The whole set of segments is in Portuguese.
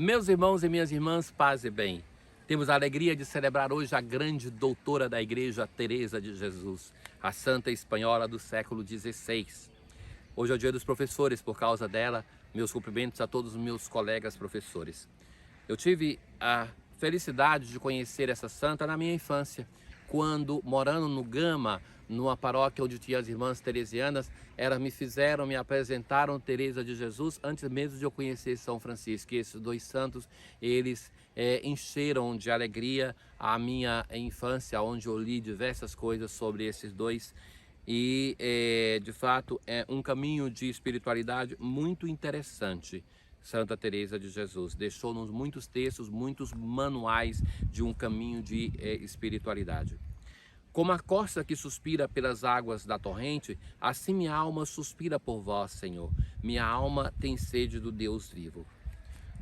Meus irmãos e minhas irmãs, paz e bem. Temos a alegria de celebrar hoje a grande doutora da Igreja, Teresa de Jesus, a santa espanhola do século XVI. Hoje é o dia dos professores, por causa dela, meus cumprimentos a todos os meus colegas professores. Eu tive a felicidade de conhecer essa santa na minha infância, quando, morando no Gama, numa paróquia onde tinha as irmãs teresianas, elas me apresentaram Teresa de Jesus antes mesmo de eu conhecer São Francisco. E esses dois santos, eles encheram de alegria a minha infância, onde eu li diversas coisas sobre esses dois. E, de fato, é um caminho de espiritualidade muito interessante. Santa Teresa de Jesus deixou-nos muitos textos, muitos manuais de um caminho de espiritualidade. Como a costa que suspira pelas águas da torrente, assim minha alma suspira por vós, Senhor. Minha alma tem sede do Deus vivo.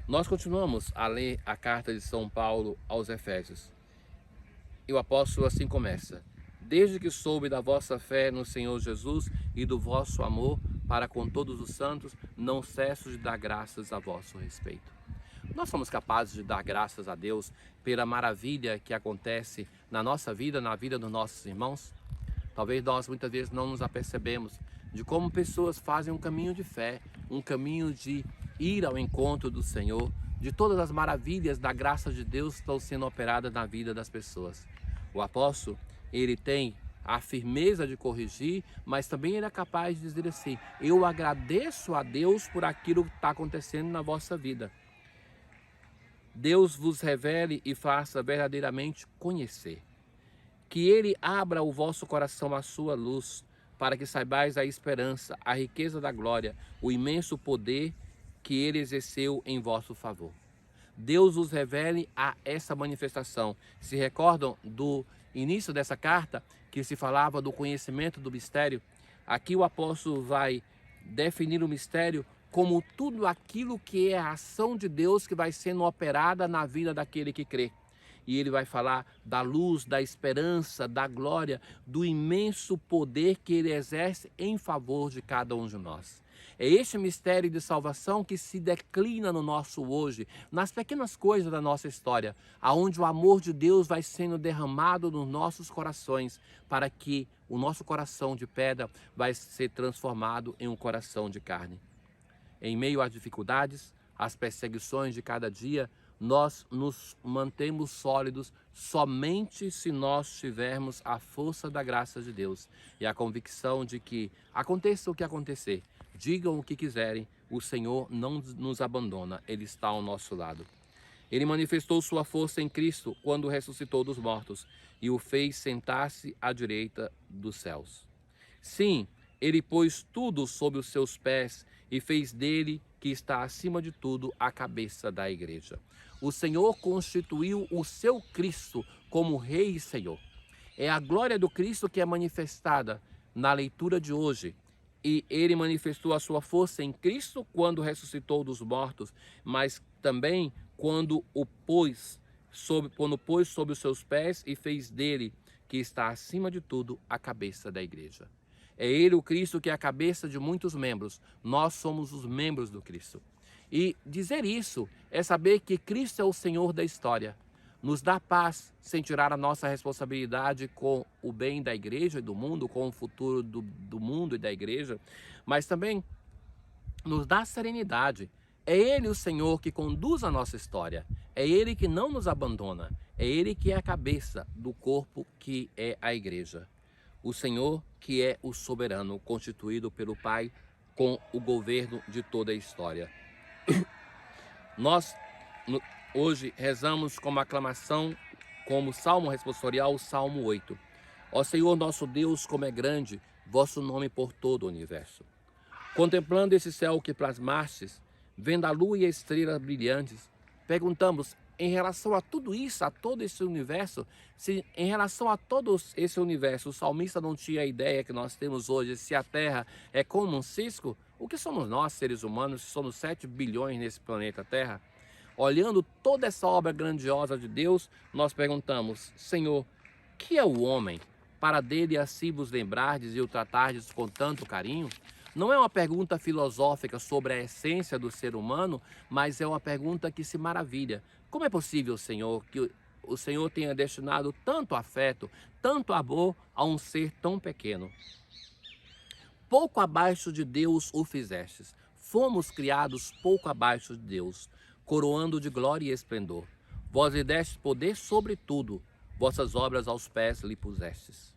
Nós continuamos a ler a carta de São Paulo aos Efésios. E o apóstolo assim começa: desde que soube da vossa fé no Senhor Jesus e do vosso amor para com todos os santos, não cesso de dar graças a vosso respeito. Nós somos capazes de dar graças a Deus pela maravilha que acontece na nossa vida, na vida dos nossos irmãos? Talvez nós muitas vezes não nos apercebemos de como pessoas fazem um caminho de fé, um caminho de ir ao encontro do Senhor, de todas as maravilhas da graça de Deus que estão sendo operadas na vida das pessoas. O apóstolo, ele tem a firmeza de corrigir, mas também ele é capaz de dizer assim: eu agradeço a Deus por aquilo que está acontecendo na vossa vida. Deus vos revele e faça verdadeiramente conhecer. Que Ele abra o vosso coração à sua luz, para que saibais a esperança, a riqueza da glória, o imenso poder que Ele exerceu em vosso favor. Deus vos revele a essa manifestação. Se recordam do início dessa carta, que se falava do conhecimento do mistério? Aqui o apóstolo vai definir o mistério como tudo aquilo que é a ação de Deus que vai sendo operada na vida daquele que crê. E ele vai falar da luz, da esperança, da glória, do imenso poder que ele exerce em favor de cada um de nós. É este mistério de salvação que se declina no nosso hoje, nas pequenas coisas da nossa história, aonde o amor de Deus vai sendo derramado nos nossos corações, para que o nosso coração de pedra vai ser transformado em um coração de carne. Em meio às dificuldades, às perseguições de cada dia, nós nos mantemos sólidos somente se nós tivermos a força da graça de Deus e a convicção de que, aconteça o que acontecer, digam o que quiserem, o Senhor não nos abandona, Ele está ao nosso lado. Ele manifestou sua força em Cristo quando ressuscitou dos mortos e o fez sentar-se à direita dos céus. Sim, Ele pôs tudo sob os seus pés e fez dele, que está acima de tudo, a cabeça da igreja. O Senhor constituiu o seu Cristo como Rei e Senhor. É a glória do Cristo que é manifestada na leitura de hoje. E ele manifestou a sua força em Cristo quando ressuscitou dos mortos, mas também quando pôs sob os seus pés e fez dele, que está acima de tudo, a cabeça da igreja. É Ele, o Cristo, que é a cabeça de muitos membros. Nós somos os membros do Cristo. E dizer isso é saber que Cristo é o Senhor da história. Nos dá paz sem tirar a nossa responsabilidade com o bem da igreja e do mundo, com o futuro do mundo e da igreja, mas também nos dá serenidade. É Ele o Senhor que conduz a nossa história. É Ele que não nos abandona. É Ele que é a cabeça do corpo que é a igreja. O Senhor que é o soberano, constituído pelo Pai com o governo de toda a história. Nós hoje rezamos como aclamação, como salmo responsorial, o Salmo 8. Ó Senhor nosso Deus, como é grande vosso nome por todo o universo. Contemplando esse céu que plasmastes, vendo a lua e as estrelas brilhantes, perguntamos, em relação a tudo isso, a todo esse universo, se em relação a todo esse universo o salmista não tinha a ideia que nós temos hoje, se a Terra é como um cisco, o que somos nós, seres humanos, se somos 7 bilhões nesse planeta Terra? Olhando toda essa obra grandiosa de Deus, nós perguntamos, Senhor, que é o homem, para dele assim vos lembrardes e o tratardes com tanto carinho? Não é uma pergunta filosófica sobre a essência do ser humano, mas é uma pergunta que se maravilha. Como é possível, Senhor, que o Senhor tenha destinado tanto afeto, tanto amor a um ser tão pequeno? Pouco abaixo de Deus o fizestes. Fomos criados pouco abaixo de Deus, coroando de glória e esplendor. Vós lhe destes poder sobre tudo, vossas obras aos pés lhe pusestes.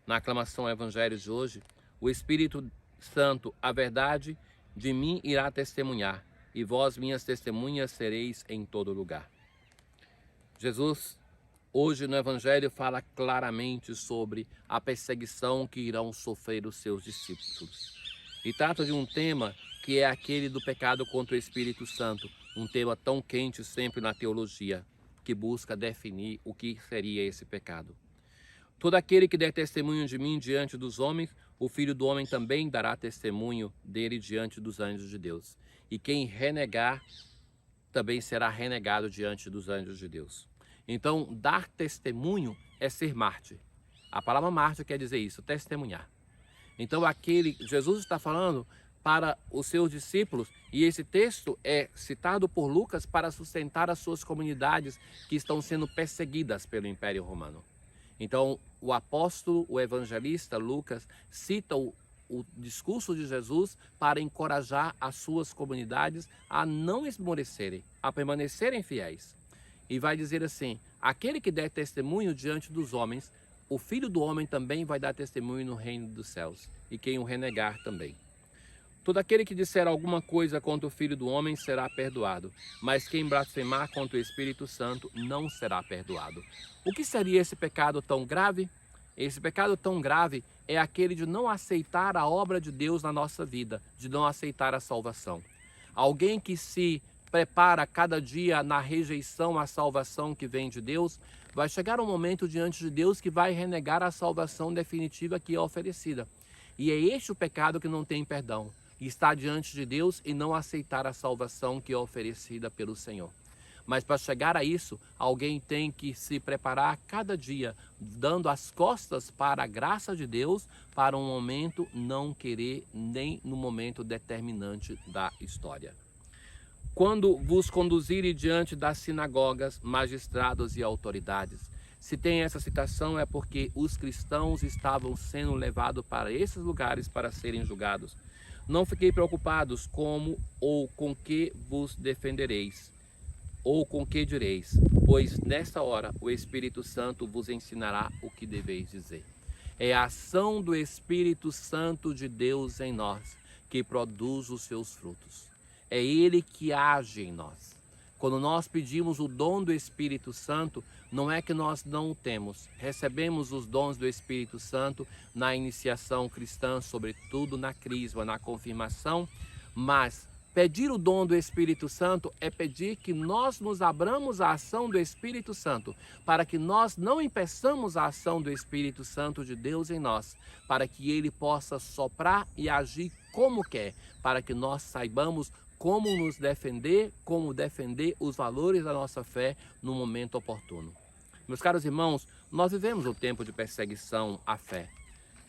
Na aclamação ao Evangelho de hoje, o Espírito Santo, a verdade de mim irá testemunhar, e vós minhas testemunhas sereis em todo lugar. Jesus, hoje no Evangelho, fala claramente sobre a perseguição que irão sofrer os seus discípulos. E trata de um tema que é aquele do pecado contra o Espírito Santo, um tema tão quente sempre na teologia, que busca definir o que seria esse pecado. Todo aquele que der testemunho de mim diante dos homens, o Filho do Homem também dará testemunho dele diante dos anjos de Deus. E quem renegar, também será renegado diante dos anjos de Deus. Então, dar testemunho é ser mártir. A palavra mártir quer dizer isso, testemunhar. Então, Jesus está falando para os seus discípulos, e esse texto é citado por Lucas para sustentar as suas comunidades que estão sendo perseguidas pelo Império Romano. Então, o apóstolo, o evangelista Lucas, cita o discurso de Jesus para encorajar as suas comunidades a não esmorecerem, a permanecerem fiéis. E vai dizer assim: aquele que der testemunho diante dos homens, o Filho do Homem também vai dar testemunho no reino dos céus, e quem o renegar também. Todo aquele que disser alguma coisa contra o Filho do Homem será perdoado, mas quem blasfemar contra o Espírito Santo não será perdoado. O que seria esse pecado tão grave? Esse pecado tão grave é aquele de não aceitar a obra de Deus na nossa vida, de não aceitar a salvação. Alguém que se prepara cada dia na rejeição à salvação que vem de Deus, vai chegar um momento diante de Deus que vai renegar a salvação definitiva que é oferecida. E é este o pecado que não tem perdão. Estar diante de Deus e não aceitar a salvação que é oferecida pelo Senhor. Mas para chegar a isso, alguém tem que se preparar cada dia, dando as costas para a graça de Deus, para um momento não querer nem no momento determinante da história. Quando vos conduzirem diante das sinagogas, magistrados e autoridades. Se tem essa citação é porque os cristãos estavam sendo levados para esses lugares para serem julgados. Não fiquei preocupados como ou com que vos defendereis, ou com que direis, pois nesta hora o Espírito Santo vos ensinará o que deveis dizer. É a ação do Espírito Santo de Deus em nós que produz os seus frutos. É Ele que age em nós. Quando nós pedimos o dom do Espírito Santo, não é que nós não o temos. Recebemos os dons do Espírito Santo na iniciação cristã, sobretudo na crisma, na confirmação, mas pedir o dom do Espírito Santo é pedir que nós nos abramos à ação do Espírito Santo, para que nós não impeçamos a ação do Espírito Santo de Deus em nós, para que Ele possa soprar e agir como quer, para que nós saibamos como nos defender, como defender os valores da nossa fé no momento oportuno. Meus caros irmãos, nós vivemos um tempo de perseguição à fé.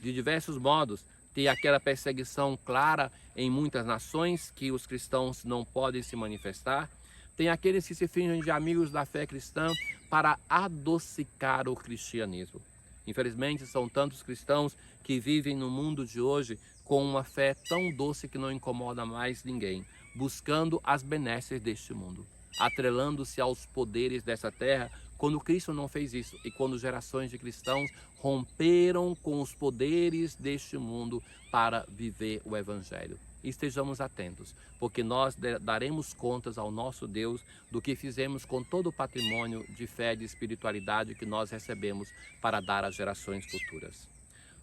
De diversos modos, tem aquela perseguição clara em muitas nações que os cristãos não podem se manifestar. Tem aqueles que se fingem de amigos da fé cristã para adocicar o cristianismo. Infelizmente, são tantos cristãos que vivem no mundo de hoje com uma fé tão doce que não incomoda mais ninguém, buscando as benesses deste mundo, atrelando-se aos poderes dessa terra, quando Cristo não fez isso e quando gerações de cristãos romperam com os poderes deste mundo para viver o Evangelho. Estejamos atentos, porque nós daremos contas ao nosso Deus do que fizemos com todo o patrimônio de fé e de espiritualidade que nós recebemos para dar às gerações futuras.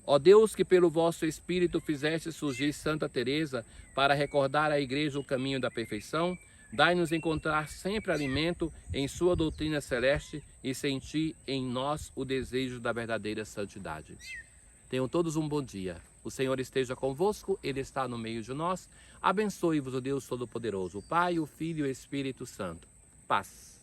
Ó Deus, que pelo vosso Espírito fizeste surgir Santa Teresa para recordar à Igreja o caminho da perfeição, dai-nos encontrar sempre alimento em sua doutrina celeste e sentir em nós o desejo da verdadeira santidade. Tenham todos um bom dia. O Senhor esteja convosco, Ele está no meio de nós. Abençoe-vos o Deus Todo-Poderoso, o Pai, o Filho e o Espírito Santo. Paz.